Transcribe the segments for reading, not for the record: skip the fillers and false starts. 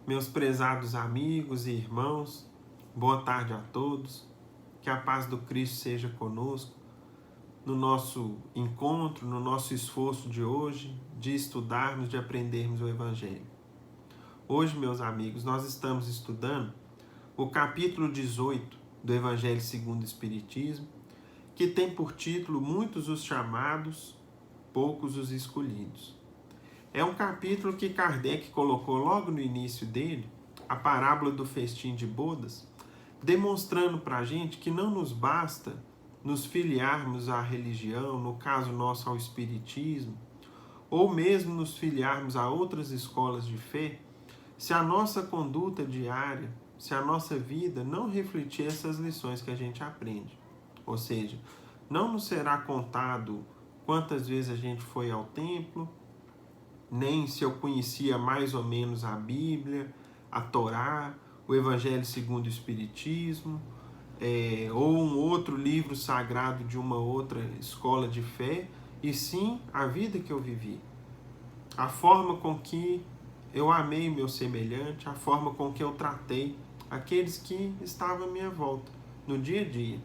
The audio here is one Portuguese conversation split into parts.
Meus prezados amigos e irmãos, boa tarde a todos. Que a paz do Cristo seja conosco no nosso encontro, no nosso esforço de hoje, de estudarmos, de aprendermos o Evangelho. Hoje, meus amigos, nós estamos estudando o capítulo 18 do Evangelho segundo o Espiritismo, que tem por título Muitos os chamados, poucos os escolhidos. É um capítulo que Kardec colocou logo no início dele, a parábola do festim de bodas, demonstrando para a gente que não nos basta nos filiarmos à religião, no caso nosso ao espiritismo, ou mesmo nos filiarmos a outras escolas de fé, se a nossa conduta diária, se a nossa vida não refletir essas lições que a gente aprende. Ou seja, não nos será contado quantas vezes a gente foi ao templo, nem se eu conhecia mais ou menos a Bíblia, a Torá, o Evangelho segundo o Espiritismo, ou um outro livro sagrado de uma outra escola de fé, e sim a vida que eu vivi. A forma com que eu amei meu semelhante, a forma com que eu tratei aqueles que estavam à minha volta, no dia a dia.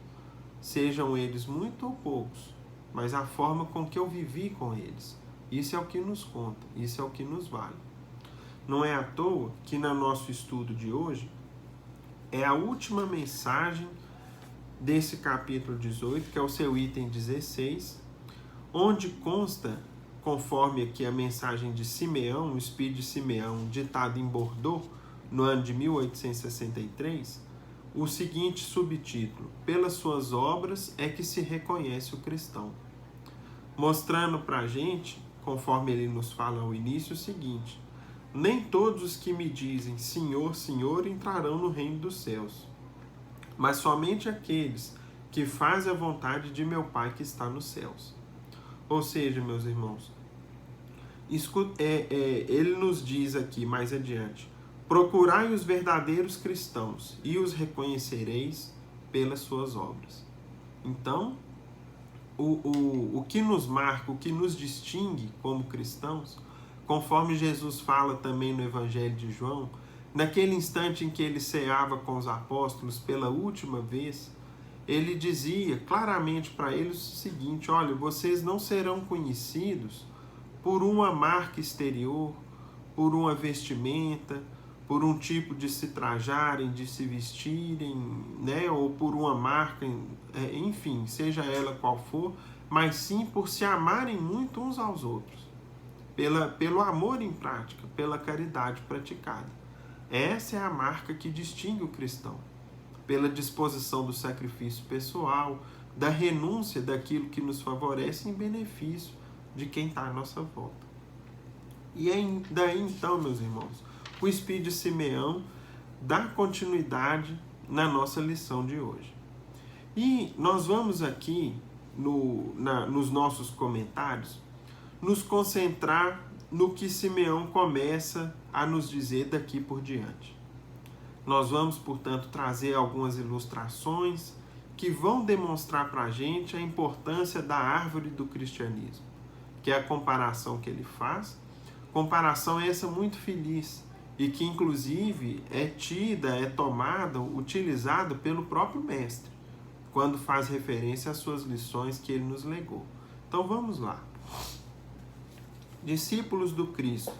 Sejam eles muito ou poucos, mas a forma com que eu vivi com eles. Isso é o que nos conta, isso é o que nos vale. Não é à toa que no nosso estudo de hoje é a última mensagem desse capítulo 18, que é o seu item 16, onde consta, conforme aqui a mensagem de Simeão, o Espírito de Simeão, ditado em Bordeaux, no ano de 1863, o seguinte subtítulo: Pelas suas obras é que se reconhece o cristão. Mostrando para a gente, conforme ele nos fala ao início, o seguinte: nem todos os que me dizem Senhor, Senhor entrarão no reino dos céus, mas somente aqueles que fazem a vontade de meu Pai que está nos céus. Ou seja, meus irmãos, ele nos diz aqui mais adiante: procurai os verdadeiros cristãos e os reconhecereis pelas suas obras. Então, o que nos marca, o que nos distingue como cristãos, conforme Jesus fala também no Evangelho de João, naquele instante em que ele ceava com os apóstolos pela última vez, ele dizia claramente para eles o seguinte: olha, vocês não serão conhecidos por uma marca exterior, por uma vestimenta, por um tipo de se trajarem, de se vestirem, né, ou por uma marca, enfim, seja ela qual for, mas sim por se amarem muito uns aos outros, pelo amor em prática, pela caridade praticada. Essa é a marca que distingue o cristão, pela disposição do sacrifício pessoal, da renúncia daquilo que nos favorece em benefício de quem está à nossa volta. E daí então, meus irmãos, o Espírito de Simeão dá continuidade na nossa lição de hoje. E nós vamos aqui, nos nossos comentários, nos concentrar no que Simeão começa a nos dizer daqui por diante. Nós vamos, portanto, trazer algumas ilustrações que vão demonstrar para a gente a importância da árvore do cristianismo, que é a comparação que ele faz, comparação essa muito feliz, e que inclusive é tida, é tomada, utilizada pelo próprio mestre, quando faz referência às suas lições que ele nos legou. Então vamos lá. Discípulos do Cristo,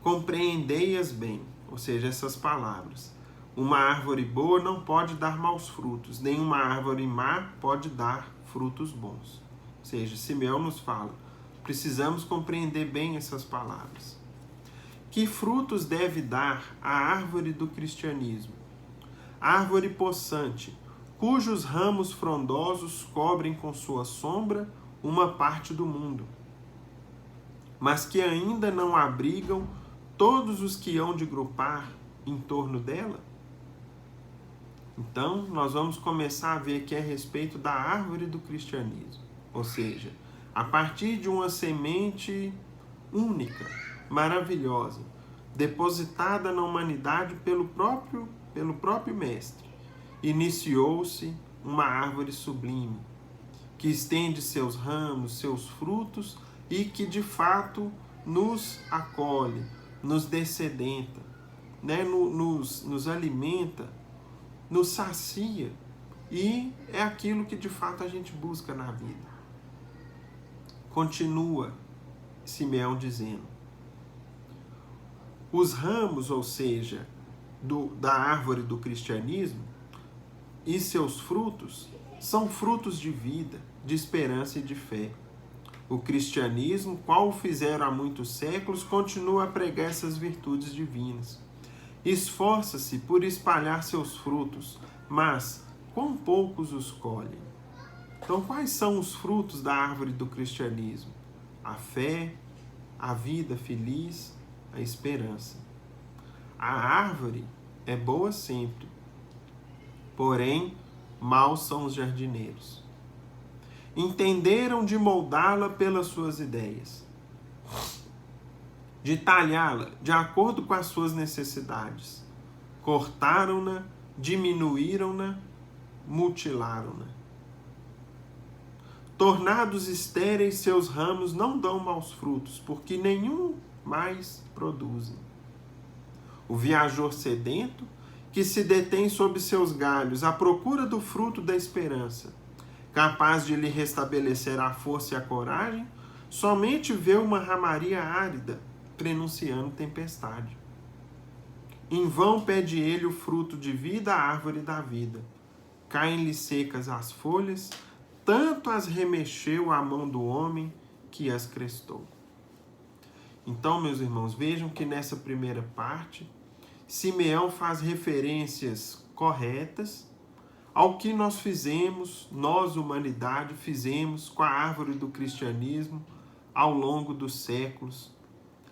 compreendei-as bem, ou seja, essas palavras. Uma árvore boa não pode dar maus frutos, nem uma árvore má pode dar frutos bons. Ou seja, Simeão nos fala, precisamos compreender bem essas palavras. Que frutos deve dar a árvore do cristianismo? Árvore possante, cujos ramos frondosos cobrem com sua sombra uma parte do mundo, mas que ainda não abrigam todos os que hão de grupar em torno dela? Então, nós vamos começar a ver aqui a respeito da árvore do cristianismo. Ou seja, a partir de uma semente única, maravilhosa, depositada na humanidade pelo próprio Mestre, iniciou-se uma árvore sublime, que estende seus ramos, seus frutos e que de fato nos acolhe, nos descedenta, né, nos alimenta, nos sacia, e é aquilo que de fato a gente busca na vida. Continua Simeão dizendo: os ramos, ou seja, da árvore do cristianismo, e seus frutos são frutos de vida, de esperança e de fé. O cristianismo, qual o fizeram há muitos séculos, continua a pregar essas virtudes divinas. Esforça-se por espalhar seus frutos, mas quão poucos os colhem. Então, quais são os frutos da árvore do cristianismo? A fé, a vida feliz, a esperança. A árvore é boa sempre, porém, maus são os jardineiros. Entenderam de moldá-la pelas suas ideias, de talhá-la de acordo com as suas necessidades. Cortaram-na, diminuíram-na, mutilaram-na. Tornados estéreis, seus ramos não dão maus frutos, porque nenhum mais produzem. O viajor sedento, que se detém sob seus galhos à procura do fruto da esperança, capaz de lhe restabelecer a força e a coragem, somente vê uma ramaria árida prenunciando tempestade. Em vão pede ele o fruto de vida à árvore da vida. Caem-lhe secas as folhas, tanto as remexeu a mão do homem que as crestou. Então, meus irmãos, vejam que nessa primeira parte, Simeão faz referências corretas ao que nós fizemos, nós, humanidade, fizemos com a árvore do cristianismo ao longo dos séculos,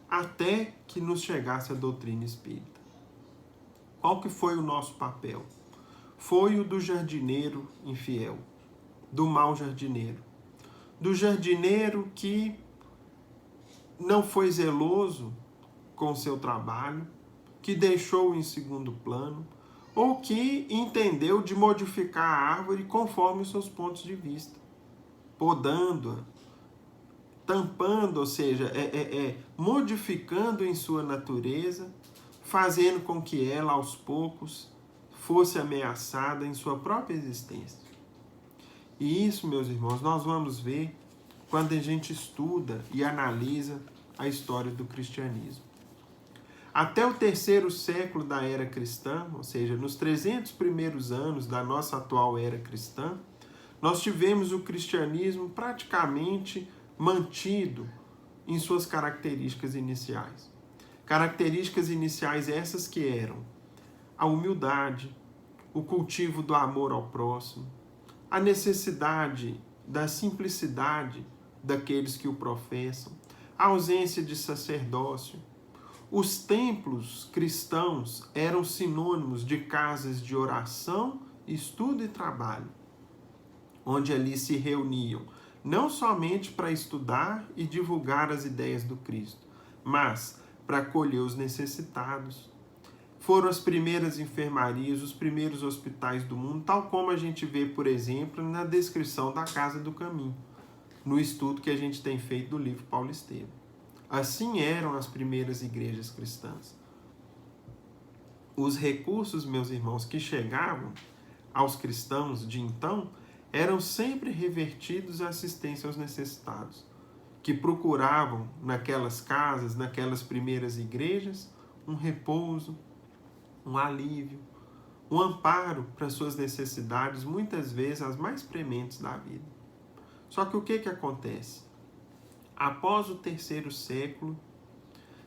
até que nos chegasse a doutrina espírita. Qual que foi o nosso papel? Foi o do jardineiro infiel, do mau jardineiro. Do jardineiro que não foi zeloso com o seu trabalho, que deixou em segundo plano, ou que entendeu de modificar a árvore conforme os seus pontos de vista, podando-a, tampando, ou seja, modificando em sua natureza, fazendo com que ela, aos poucos, fosse ameaçada em sua própria existência. E isso, meus irmãos, nós vamos ver quando a gente estuda e analisa a história do cristianismo. Até o 3º século da era cristã, ou seja, nos 300 primeiros anos da nossa atual era cristã, nós tivemos o cristianismo praticamente mantido em suas características iniciais. Características iniciais essas que eram a humildade, o cultivo do amor ao próximo, a necessidade da simplicidade daqueles que o professam, a ausência de sacerdócio. Os templos cristãos eram sinônimos de casas de oração, estudo e trabalho, onde ali se reuniam não somente para estudar e divulgar as ideias do Cristo, mas para acolher os necessitados. Foram as primeiras enfermarias, os primeiros hospitais do mundo, tal como a gente vê, por exemplo, na descrição da Casa do Caminho, no estudo que a gente tem feito do livro Paulo Estevam. Assim eram as primeiras igrejas cristãs. Os recursos, meus irmãos, que chegavam aos cristãos de então, eram sempre revertidos à assistência aos necessitados, que procuravam naquelas casas, naquelas primeiras igrejas, um repouso, um alívio, um amparo para suas necessidades, muitas vezes as mais prementes da vida. Só que o que acontece? Após o 3º século,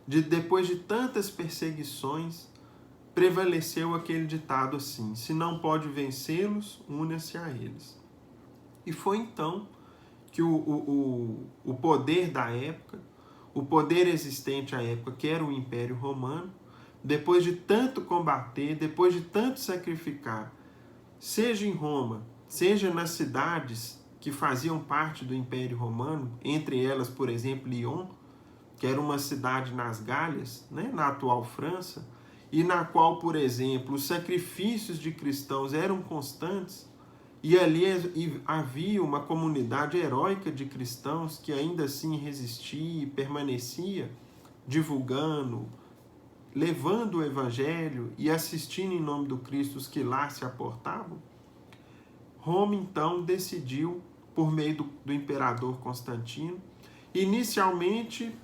depois de tantas perseguições, prevaleceu aquele ditado assim: se não pode vencê-los, una-se a eles. E foi então que o poder da época, o poder existente à época, que era o Império Romano, depois de tanto combater, depois de tanto sacrificar, seja em Roma, seja nas cidades que faziam parte do Império Romano, entre elas, por exemplo, Lyon, que era uma cidade nas Gálias, né, na atual França, e na qual, por exemplo, os sacrifícios de cristãos eram constantes, e ali havia uma comunidade heróica de cristãos que ainda assim resistia e permanecia divulgando, levando o evangelho e assistindo em nome do Cristo os que lá se aportavam, Roma então decidiu, por meio do imperador Constantino, inicialmente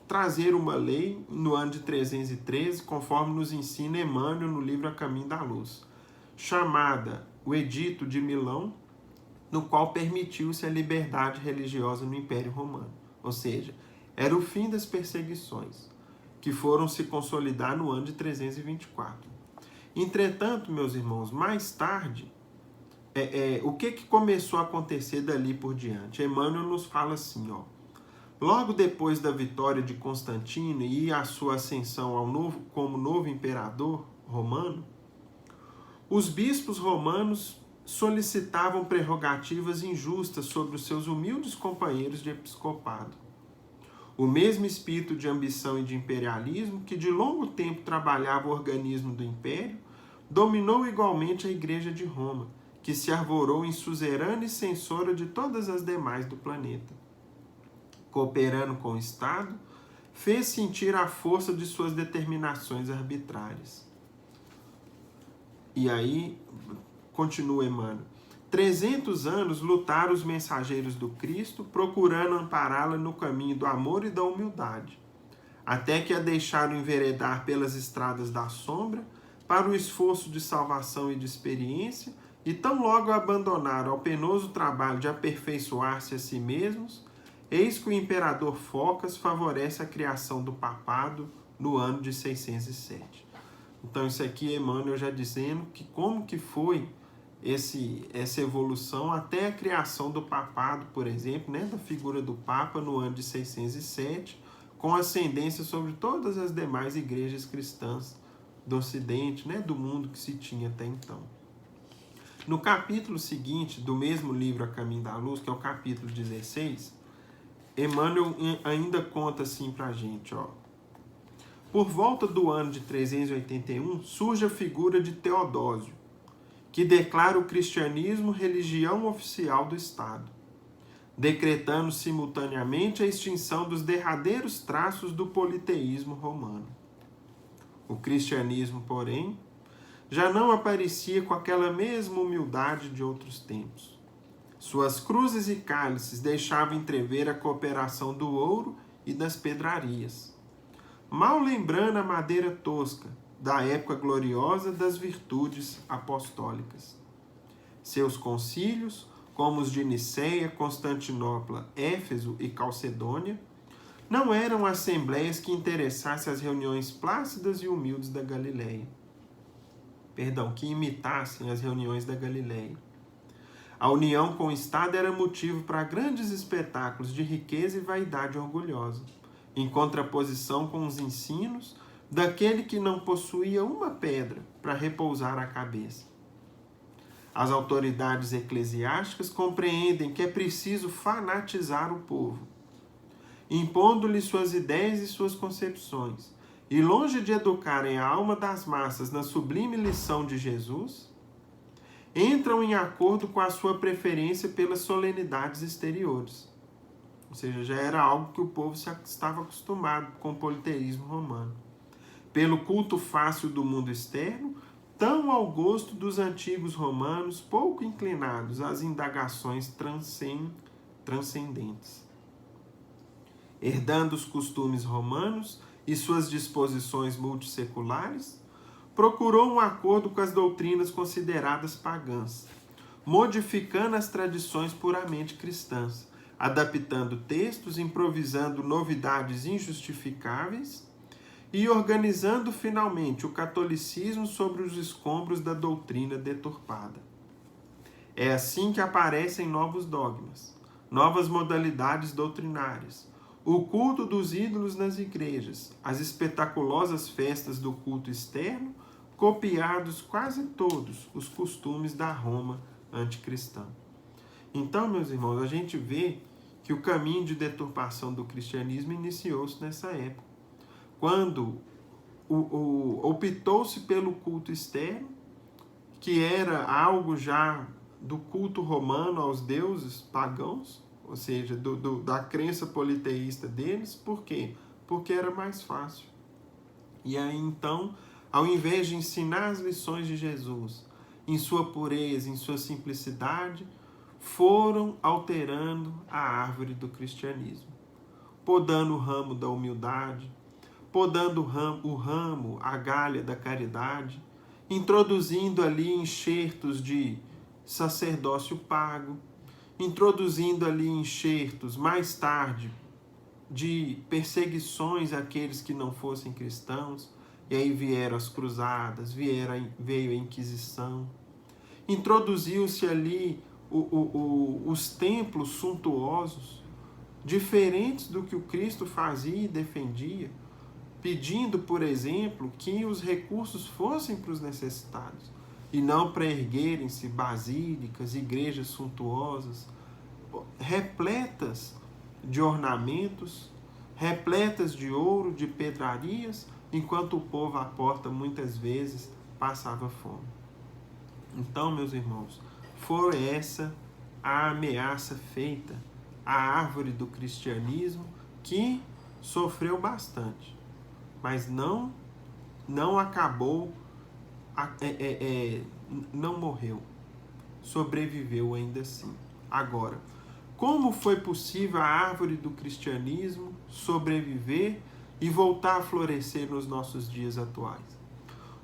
trazer uma lei no ano de 313, conforme nos ensina Emmanuel no livro A Caminho da Luz, chamada o Edito de Milão, no qual permitiu-se a liberdade religiosa no Império Romano. Ou seja, era o fim das perseguições, que foram se consolidar no ano de 324. Entretanto, meus irmãos, mais tarde, o que começou a acontecer dali por diante? Emmanuel nos fala assim, ó. Logo depois da vitória de Constantino e a sua ascensão como novo imperador romano, os bispos romanos solicitavam prerrogativas injustas sobre os seus humildes companheiros de episcopado. O mesmo espírito de ambição e de imperialismo que de longo tempo trabalhava o organismo do império, dominou igualmente a Igreja de Roma, que se arvorou em suzerana e censora de todas as demais do planeta. Cooperando com o Estado, fez sentir a força de suas determinações arbitrárias. E aí, continua Emmanuel, 300 anos lutaram os mensageiros do Cristo, procurando ampará-la no caminho do amor e da humildade, até que a deixaram enveredar pelas estradas da sombra, para o esforço de salvação e de experiência, e tão logo a abandonaram ao penoso trabalho de aperfeiçoar-se a si mesmos, eis que o imperador Focas favorece a criação do papado no ano de 607. Então isso aqui Emmanuel já dizendo que como que foi essa evolução até a criação do papado, por exemplo, né, da figura do Papa no ano de 607, com ascendência sobre todas as demais igrejas cristãs do Ocidente, né, do mundo que se tinha até então. No capítulo seguinte do mesmo livro A Caminho da Luz, que é o capítulo 16, Emmanuel ainda conta assim pra gente, ó. Por volta do ano de 381, surge a figura de Teodósio, que declara o cristianismo religião oficial do Estado, decretando simultaneamente a extinção dos derradeiros traços do politeísmo romano. O cristianismo, porém, já não aparecia com aquela mesma humildade de outros tempos. Suas cruzes e cálices deixavam entrever a cooperação do ouro e das pedrarias, mal lembrando a madeira tosca da época gloriosa das virtudes apostólicas. Seus concílios, como os de Niceia, Constantinopla, Éfeso e Calcedônia, não eram assembleias que interessassem as reuniões plácidas e humildes da Galileia. Que imitassem as reuniões da Galileia. A união com o Estado era motivo para grandes espetáculos de riqueza e vaidade orgulhosa, em contraposição com os ensinos daquele que não possuía uma pedra para repousar a cabeça. As autoridades eclesiásticas compreendem que é preciso fanatizar o povo, impondo-lhe suas ideias e suas concepções, e longe de educarem a alma das massas na sublime lição de Jesus, entram em acordo com a sua preferência pelas solenidades exteriores. Ou seja, já era algo que o povo estava acostumado com o politeísmo romano. Pelo culto fácil do mundo externo, tão ao gosto dos antigos romanos, pouco inclinados às indagações transcendentes. Herdando os costumes romanos e suas disposições multisseculares, procurou um acordo com as doutrinas consideradas pagãs, modificando as tradições puramente cristãs, adaptando textos, improvisando novidades injustificáveis e organizando finalmente o catolicismo sobre os escombros da doutrina deturpada. É assim que aparecem novos dogmas, novas modalidades doutrinárias, o culto dos ídolos nas igrejas, as espetaculosas festas do culto externo, copiados quase todos os costumes da Roma anticristã. Então, meus irmãos, a gente vê que o caminho de deturpação do cristianismo iniciou-se nessa época, quando optou-se pelo culto externo, que era algo já do culto romano aos deuses pagãos, ou seja, da crença politeísta deles. Por quê? Porque era mais fácil. E aí então, ao invés de ensinar as lições de Jesus em sua pureza, em sua simplicidade, foram alterando a árvore do cristianismo, podando o ramo da humildade, podando o ramo, a galha da caridade, introduzindo ali enxertos de sacerdócio pago, introduzindo ali enxertos mais tarde de perseguições àqueles que não fossem cristãos, e aí vieram as cruzadas, veio a Inquisição, introduziu-se ali os templos suntuosos, diferentes do que o Cristo fazia e defendia, pedindo, por exemplo, que os recursos fossem para os necessitados e não para erguerem-se basílicas, igrejas suntuosas, repletas de ornamentos, repletas de ouro, de pedrarias, enquanto o povo à porta muitas vezes passava fome. Então, meus irmãos, foi essa a ameaça feita à árvore do cristianismo, que sofreu bastante, mas não acabou, não morreu, sobreviveu ainda assim. Agora, como foi possível a árvore do cristianismo sobreviver e voltar a florescer nos nossos dias atuais?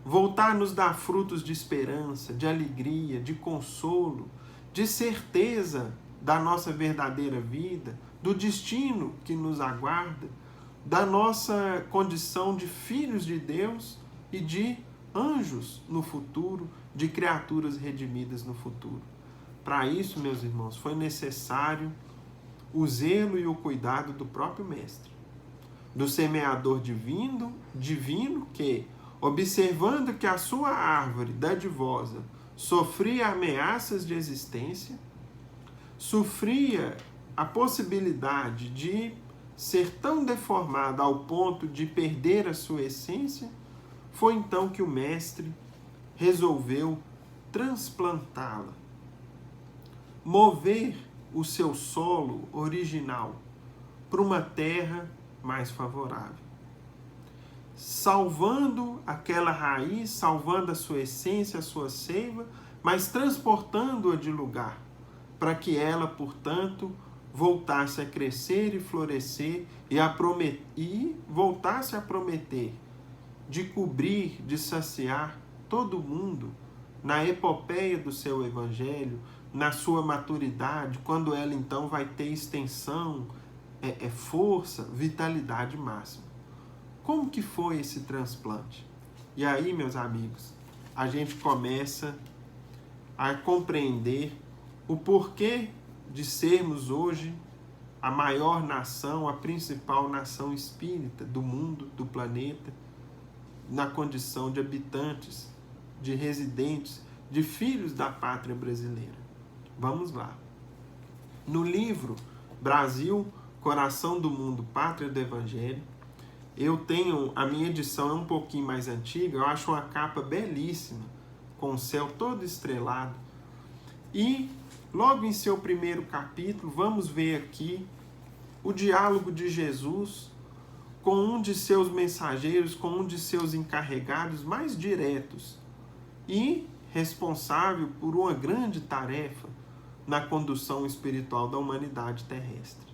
Voltar a nos dar frutos de esperança, de alegria, de consolo, de certeza da nossa verdadeira vida, do destino que nos aguarda, da nossa condição de filhos de Deus e de anjos no futuro, de criaturas redimidas no futuro. Para isso, meus irmãos, foi necessário o zelo e o cuidado do próprio Mestre, do semeador divino que, observando que a sua árvore dadivosa sofria ameaças de existência, sofria a possibilidade de ser tão deformada ao ponto de perder a sua essência, foi então que o Mestre resolveu transplantá-la, mover o seu solo original para uma terra mais favorável, salvando aquela raiz, salvando a sua essência, a sua seiva, mas transportando-a de lugar, para que ela, portanto, voltasse a crescer e florescer e voltasse a prometer de cobrir, de saciar todo mundo na epopeia do seu evangelho, na sua maturidade, quando ela então vai ter extensão, força, vitalidade máxima. Como que foi esse transplante? E aí, meus amigos, a gente começa a compreender o porquê de sermos hoje a maior nação, a principal nação espírita do mundo, do planeta, na condição de habitantes, de residentes, de filhos da pátria brasileira. Vamos lá. No livro Brasil, Coração do Mundo, Pátria do Evangelho, eu tenho, a minha edição é um pouquinho mais antiga, eu acho uma capa belíssima, com o céu todo estrelado. E logo em seu primeiro capítulo, vamos ver aqui o diálogo de Jesus com um de seus mensageiros, com um de seus encarregados mais diretos e responsável por uma grande tarefa na condução espiritual da humanidade terrestre.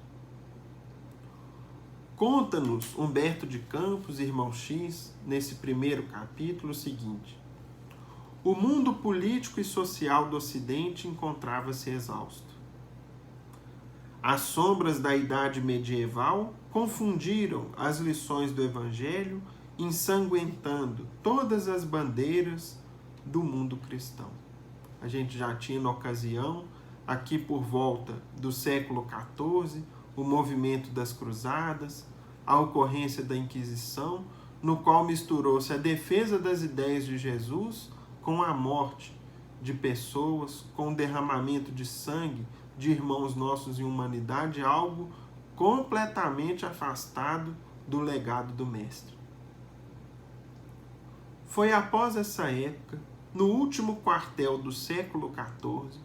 Conta-nos Humberto de Campos, irmão X, nesse primeiro capítulo, o seguinte: o mundo político e social do Ocidente encontrava-se exausto. As sombras da idade medieval confundiram as lições do Evangelho, ensanguentando todas as bandeiras do mundo cristão. A gente já tinha na ocasião, aqui por volta do século XIV, o movimento das cruzadas, a ocorrência da Inquisição, no qual misturou-se a defesa das ideias de Jesus com a morte de pessoas, com o derramamento de sangue de irmãos nossos em humanidade, algo completamente afastado do legado do Mestre. Foi após essa época, no último quartel do século XIV,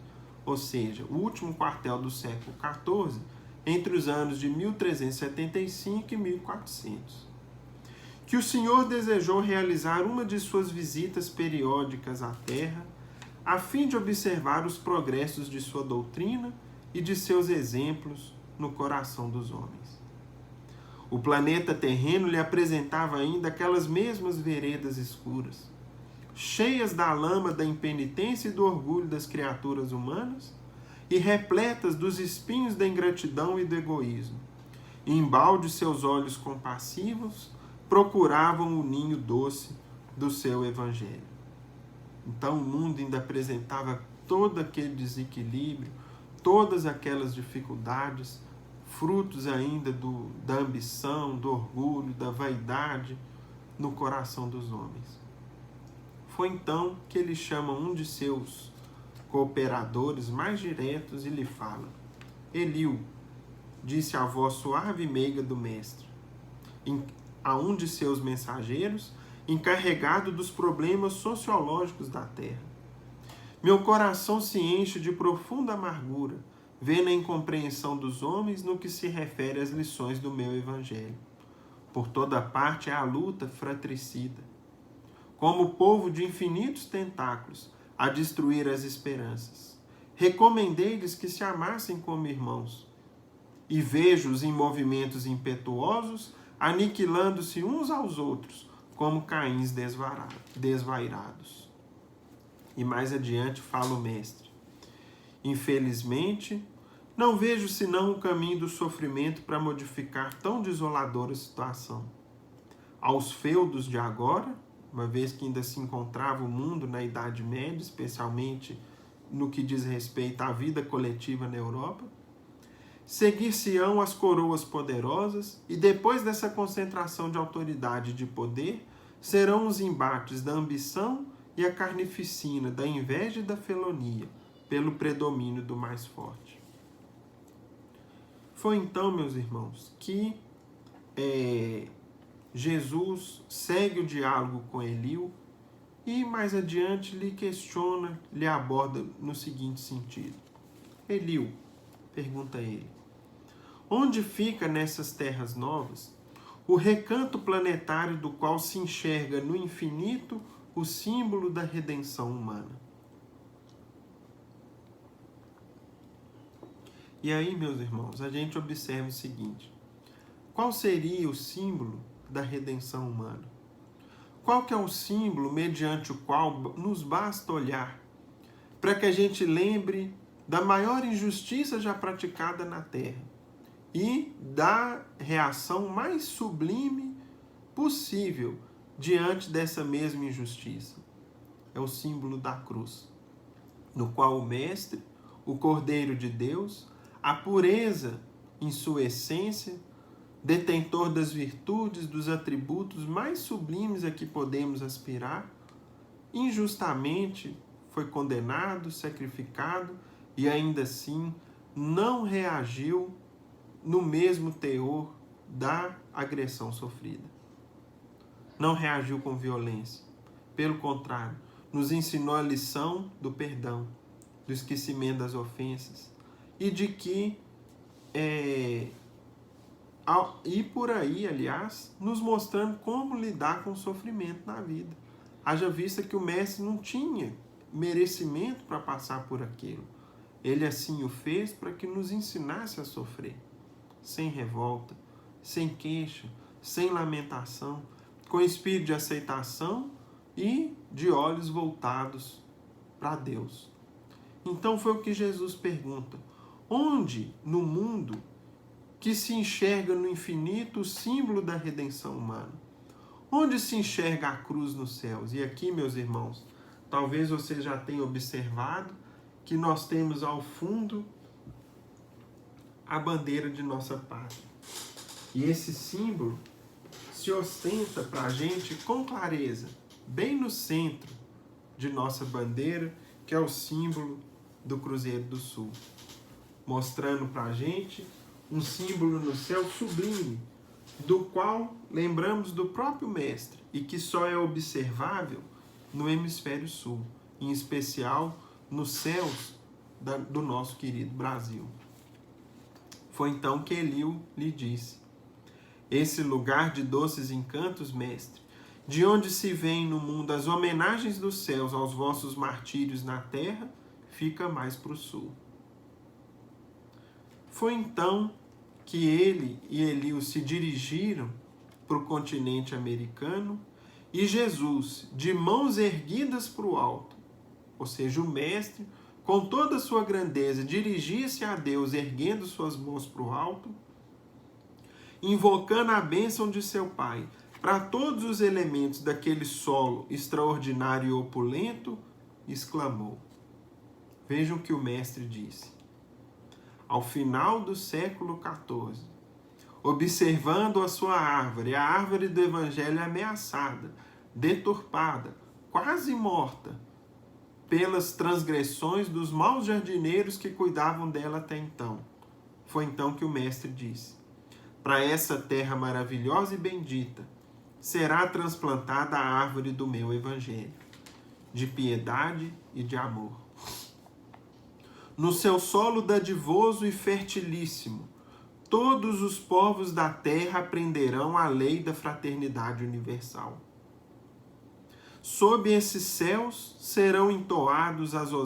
ou seja, o último quartel do século XIV, entre os anos de 1375 e 1400, que o Senhor desejou realizar uma de suas visitas periódicas à Terra, a fim de observar os progressos de sua doutrina e de seus exemplos no coração dos homens. O planeta terreno lhe apresentava ainda aquelas mesmas veredas escuras, cheias da lama da impenitência e do orgulho das criaturas humanas e repletas dos espinhos da ingratidão e do egoísmo. E embalde seus olhos compassivos procuravam o ninho doce do seu evangelho. Então o mundo ainda apresentava todo aquele desequilíbrio, todas aquelas dificuldades, frutos ainda da ambição, do orgulho, da vaidade no coração dos homens. Foi então que ele chama um de seus cooperadores mais diretos e lhe fala: Eliú, disse a voz suave e meiga do mestre, a um de seus mensageiros, encarregado dos problemas sociológicos da terra. Meu coração se enche de profunda amargura, vendo a incompreensão dos homens no que se refere às lições do meu evangelho. Por toda parte é a luta fratricida, como povo de infinitos tentáculos, a destruir as esperanças. Recomendei-lhes que se amassem como irmãos, e vejo-os em movimentos impetuosos, aniquilando-se uns aos outros, como Caíns desvairados. E mais adiante fala o mestre: infelizmente, não vejo senão o caminho do sofrimento para modificar tão desoladora situação. Aos feudos de agora, uma vez que ainda se encontrava o mundo na Idade Média, especialmente no que diz respeito à vida coletiva na Europa, seguir-se-ão as coroas poderosas, e depois dessa concentração de autoridade e de poder, serão os embates da ambição e a carnificina, da inveja e da felonia, pelo predomínio do mais forte. Foi então, meus irmãos, que Jesus segue o diálogo com Eliú e mais adiante lhe questiona, lhe aborda no seguinte sentido: Eliú, pergunta ele, onde fica nessas terras novas o recanto planetário do qual se enxerga no infinito o símbolo da redenção humana? E aí, meus irmãos, a gente observa o seguinte: qual seria o símbolo da redenção humana? Qual que é o símbolo mediante o qual nos basta olhar para que a gente lembre da maior injustiça já praticada na Terra e da reação mais sublime possível diante dessa mesma injustiça? É o símbolo da cruz, no qual o Mestre, o Cordeiro de Deus, a pureza em sua essência, detentor das virtudes, dos atributos mais sublimes a que podemos aspirar, injustamente foi condenado, sacrificado e ainda assim não reagiu no mesmo teor da agressão sofrida. Não reagiu com violência. Pelo contrário, nos ensinou a lição do perdão, do esquecimento das ofensas e de que e por aí, aliás, nos mostrando como lidar com o sofrimento na vida. Haja vista que o mestre não tinha merecimento para passar por aquilo. Ele assim o fez para que nos ensinasse a sofrer, sem revolta, sem queixa, sem lamentação, com espírito de aceitação e de olhos voltados para Deus. Então foi o que Jesus pergunta: onde no mundo que se enxerga no infinito o símbolo da redenção humana? Onde se enxerga a cruz nos céus? E aqui, meus irmãos, talvez você já tenha observado que nós temos ao fundo a bandeira de nossa pátria. E esse símbolo se ostenta para a gente com clareza, bem no centro de nossa bandeira, que é o símbolo do Cruzeiro do Sul, mostrando para a gente um símbolo no céu sublime, do qual lembramos do próprio Mestre e que só é observável no hemisfério sul, em especial nos céus do nosso querido Brasil. Foi então que Eliú lhe disse: Esse lugar de doces encantos, mestre, de onde se vêm no mundo as homenagens dos céus aos vossos martírios na terra, fica mais para o sul. Foi então que ele e Eliú se dirigiram para o continente americano e Jesus, de mãos erguidas para o alto, ou seja, o mestre, com toda a sua grandeza, dirigia-se a Deus erguendo suas mãos para o alto, invocando a bênção de seu Pai para todos os elementos daquele solo extraordinário e opulento, exclamou. Vejam o que o mestre disse. Ao final do século XIV, observando a sua árvore, a árvore do Evangelho ameaçada, deturpada, quase morta, pelas transgressões dos maus jardineiros que cuidavam dela até então. Foi então que o mestre disse: para essa terra maravilhosa e bendita será transplantada a árvore do meu Evangelho, de piedade e de amor. No seu solo dadivoso e fertilíssimo, todos os povos da terra aprenderão a lei da fraternidade universal. Sob esses céus serão entoados os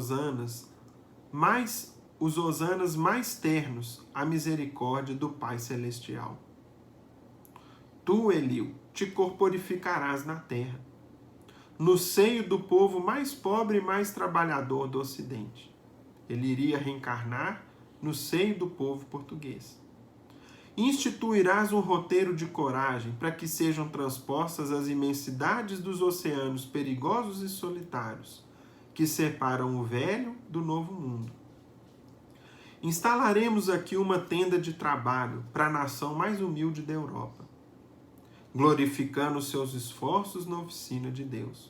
hosanas mais ternos à misericórdia do Pai Celestial. Tu, Eliú, te corporificarás na terra, no seio do povo mais pobre e mais trabalhador do Ocidente. Ele iria reencarnar no seio do povo português. Instituirás um roteiro de coragem para que sejam transpostas as imensidades dos oceanos perigosos e solitários que separam o velho do novo mundo. Instalaremos aqui uma tenda de trabalho para a nação mais humilde da Europa, glorificando seus esforços na oficina de Deus.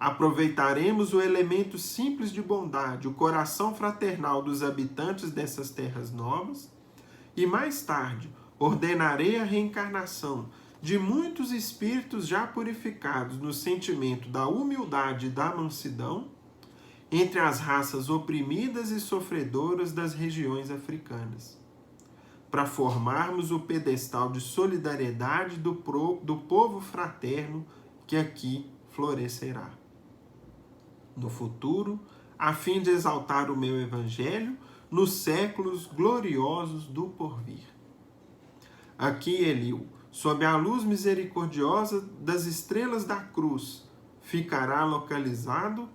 Aproveitaremos o elemento simples de bondade, o coração fraternal dos habitantes dessas terras novas, e mais tarde ordenarei a reencarnação de muitos espíritos já purificados no sentimento da humildade e da mansidão entre as raças oprimidas e sofredoras das regiões africanas, para formarmos o pedestal de solidariedade do povo fraterno que aqui florescerá. No futuro, a fim de exaltar o meu Evangelho nos séculos gloriosos do porvir. Aqui, Eliú, sob a luz misericordiosa das estrelas da cruz, ficará localizado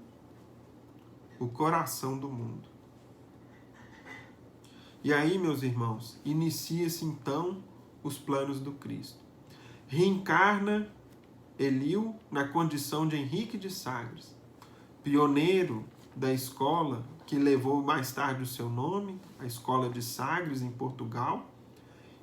o coração do mundo. E aí, meus irmãos, inicia-se então os planos do Cristo. Reencarna Eliú na condição de Henrique de Sagres, pioneiro da escola que levou mais tarde o seu nome, a Escola de Sagres, em Portugal,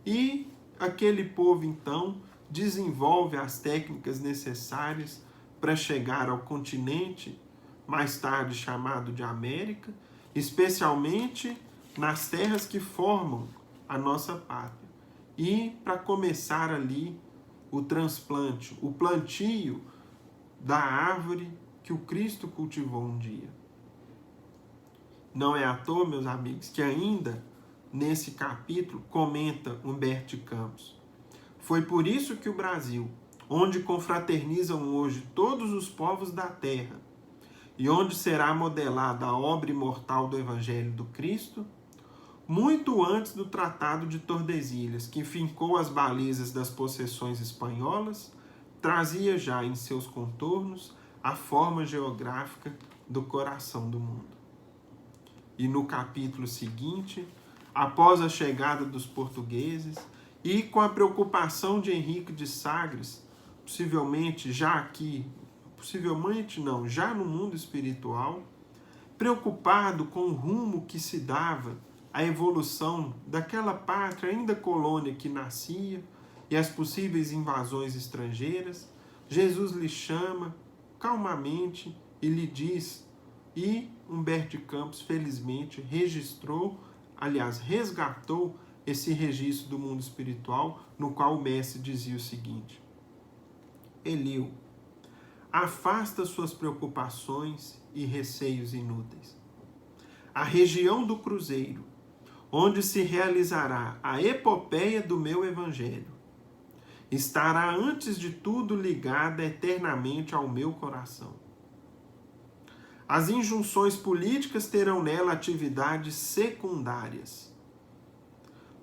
e aquele povo, então, desenvolve as técnicas necessárias para chegar ao continente, mais tarde chamado de América, especialmente nas terras que formam a nossa pátria, e para começar ali o transplante, o plantio da árvore que o Cristo cultivou um dia. Não é à toa, meus amigos, que ainda nesse capítulo comenta Humberto de Campos. Foi por isso que o Brasil, onde confraternizam hoje todos os povos da terra e onde será modelada a obra imortal do Evangelho do Cristo, muito antes do Tratado de Tordesilhas, que fincou as balizas das possessões espanholas, trazia já em seus contornos a forma geográfica do coração do mundo. E no capítulo seguinte, após a chegada dos portugueses e com a preocupação de Henrique de Sagres, já no mundo espiritual, preocupado com o rumo que se dava a evolução daquela pátria ainda colônia que nascia e as possíveis invasões estrangeiras, Jesus lhe chama calmamente e lhe diz, e Humberto de Campos felizmente resgatou esse registro do mundo espiritual, no qual o mestre dizia o seguinte: Eliú, afasta suas preocupações e receios inúteis. A região do Cruzeiro, onde se realizará a epopeia do meu Evangelho, estará antes de tudo ligada eternamente ao meu coração. As injunções políticas terão nela atividades secundárias,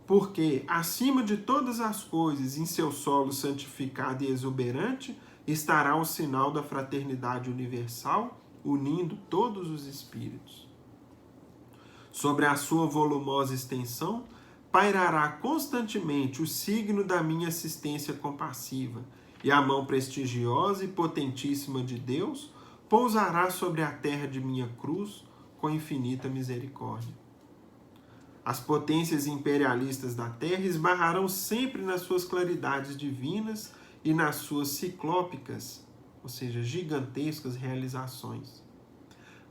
porque, acima de todas as coisas, em seu solo santificado e exuberante, estará o sinal da fraternidade universal, unindo todos os espíritos. Sobre a sua volumosa extensão, pairará constantemente o signo da minha assistência compassiva, e a mão prestigiosa e potentíssima de Deus pousará sobre a terra de minha cruz com infinita misericórdia. As potências imperialistas da terra esbarrarão sempre nas suas claridades divinas e nas suas ciclópicas, ou seja, gigantescas realizações.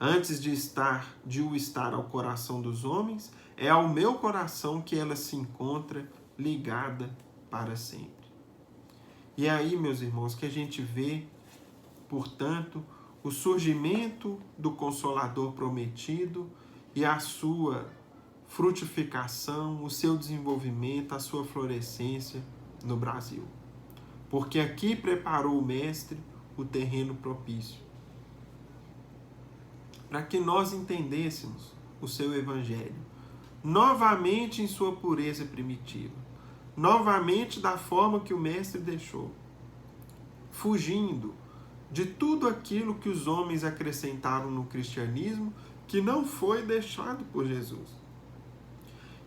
Antes de o estar ao coração dos homens, é ao meu coração que ela se encontra ligada para sempre. E é aí, meus irmãos, que a gente vê, portanto, o surgimento do Consolador prometido e a sua frutificação, o seu desenvolvimento, a sua florescência no Brasil. Porque aqui preparou o Mestre o terreno propício para que nós entendêssemos o seu Evangelho, novamente em sua pureza primitiva, novamente da forma que o Mestre deixou, fugindo de tudo aquilo que os homens acrescentaram no cristianismo, que não foi deixado por Jesus,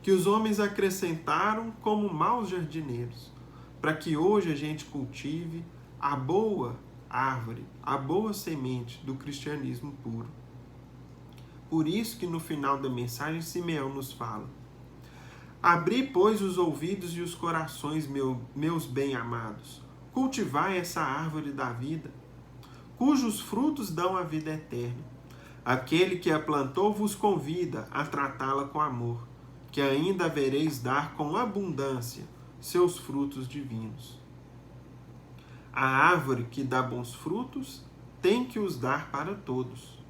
que os homens acrescentaram como maus jardineiros, para que hoje a gente cultive a boa árvore, a boa semente do cristianismo puro. Por isso que no final da mensagem Simeão nos fala: abri, pois, os ouvidos e os corações, meus bem-amados, cultivai essa árvore da vida, cujos frutos dão a vida eterna. Aquele que a plantou vos convida a tratá-la com amor, que ainda havereis dar com abundância seus frutos divinos. A árvore que dá bons frutos tem que os dar para todos.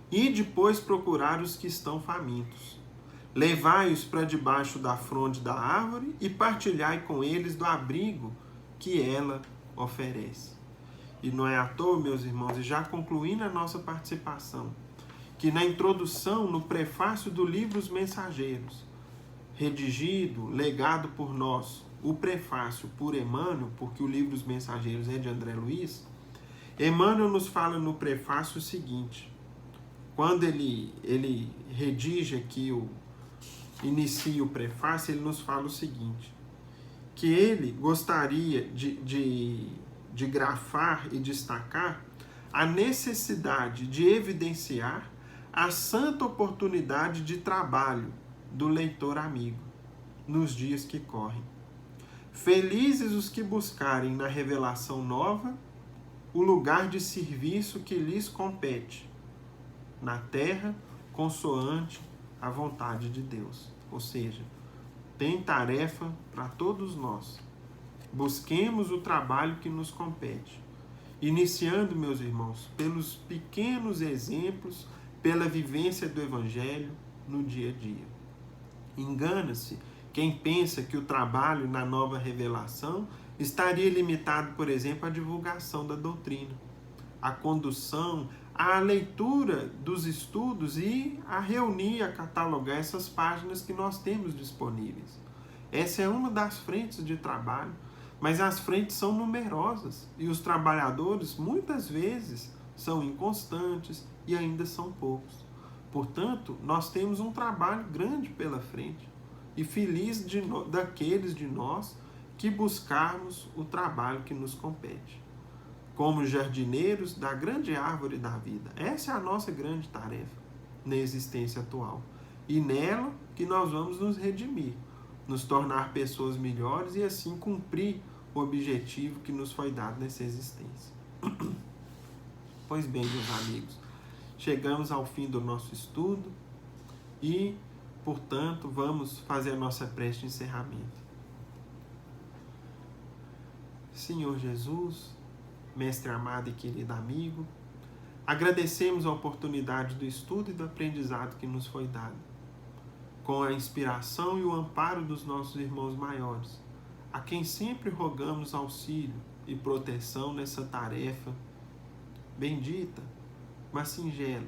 E depois procurar os que estão famintos. Levai-os para debaixo da fronde da árvore e partilhai com eles do abrigo que ela oferece. E não é à toa, meus irmãos, e já concluindo a nossa participação, que na introdução, no prefácio do livro Os Mensageiros, redigido, legado por nós, o prefácio por Emmanuel, porque o livro Os Mensageiros é de André Luiz, Emmanuel nos fala no prefácio o seguinte: quando ele redige aqui, inicia o prefácio, ele nos fala o seguinte, que ele gostaria de grafar e destacar a necessidade de evidenciar a santa oportunidade de trabalho do leitor amigo nos dias que correm. Felizes os que buscarem na revelação nova o lugar de serviço que lhes compete na terra, consoante a vontade de Deus. Ou seja, tem tarefa para todos nós. Busquemos o trabalho que nos compete. Iniciando, meus irmãos, pelos pequenos exemplos, pela vivência do Evangelho no dia a dia. Engana-se quem pensa que o trabalho na nova revelação estaria limitado, por exemplo, à divulgação da doutrina, à condução, à leitura dos estudos e a reunir, a catalogar essas páginas que nós temos disponíveis. Essa é uma das frentes de trabalho, mas as frentes são numerosas e os trabalhadores muitas vezes são inconstantes e ainda são poucos. Portanto, nós temos um trabalho grande pela frente e feliz daqueles de nós que buscarmos o trabalho que nos compete, como jardineiros da grande árvore da vida. Essa é a nossa grande tarefa na existência atual. E nela que nós vamos nos redimir, nos tornar pessoas melhores e assim cumprir o objetivo que nos foi dado nessa existência. Pois bem, meus amigos, chegamos ao fim do nosso estudo e, portanto, vamos fazer a nossa prece de encerramento. Senhor Jesus, Mestre amado e querido amigo, agradecemos a oportunidade do estudo e do aprendizado que nos foi dado. Com a inspiração e o amparo dos nossos irmãos maiores, a quem sempre rogamos auxílio e proteção nessa tarefa bendita, mas singela,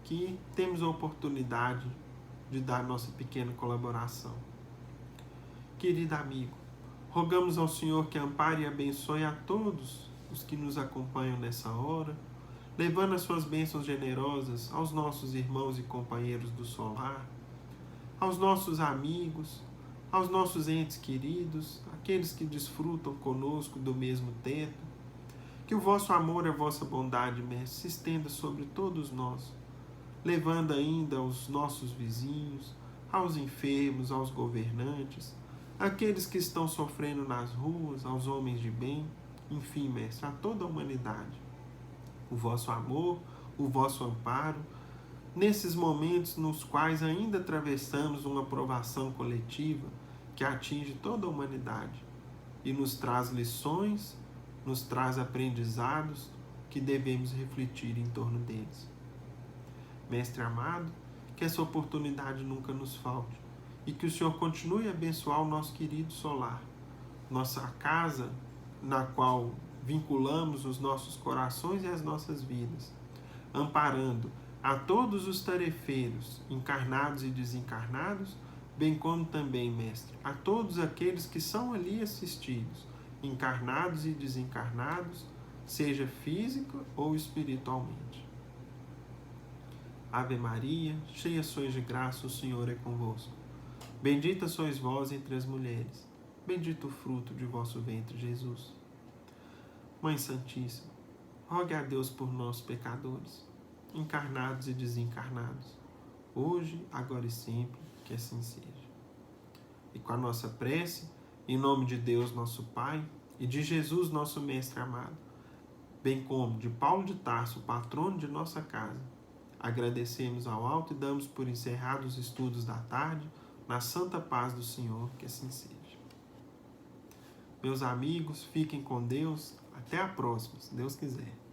que temos a oportunidade de dar nossa pequena colaboração. Querido amigo, rogamos ao Senhor que ampare e abençoe a todos os que nos acompanham nessa hora, levando as suas bênçãos generosas aos nossos irmãos e companheiros do solar, aos nossos amigos, aos nossos entes queridos, aqueles que desfrutam conosco do mesmo teto. Que o vosso amor e a vossa bondade, Mestre, se estenda sobre todos nós, levando ainda aos nossos vizinhos, aos enfermos, aos governantes, aqueles que estão sofrendo nas ruas, aos homens de bem, enfim, Mestre, a toda a humanidade. O vosso amor, o vosso amparo, nesses momentos nos quais ainda atravessamos uma provação coletiva que atinge toda a humanidade e nos traz lições, nos traz aprendizados que devemos refletir em torno deles. Mestre amado, que essa oportunidade nunca nos falte e que o Senhor continue a abençoar o nosso querido solar, nossa casa na qual vinculamos os nossos corações e as nossas vidas, amparando a todos os tarefeiros, encarnados e desencarnados, bem como também, Mestre, a todos aqueles que são ali assistidos, encarnados e desencarnados, seja física ou espiritualmente. Ave Maria, cheia sois de graça, o Senhor é convosco. Bendita sois vós entre as mulheres, bendito o fruto de vosso ventre, Jesus. Mãe Santíssima, rogue a Deus por nós, pecadores, encarnados e desencarnados, hoje, agora e sempre, que assim seja. E com a nossa prece, em nome de Deus, nosso Pai, e de Jesus, nosso Mestre amado, bem como de Paulo de Tarso, patrono de nossa casa, agradecemos ao alto e damos por encerrados os estudos da tarde, na santa paz do Senhor, que assim seja. Meus amigos, fiquem com Deus. Até a próxima, se Deus quiser.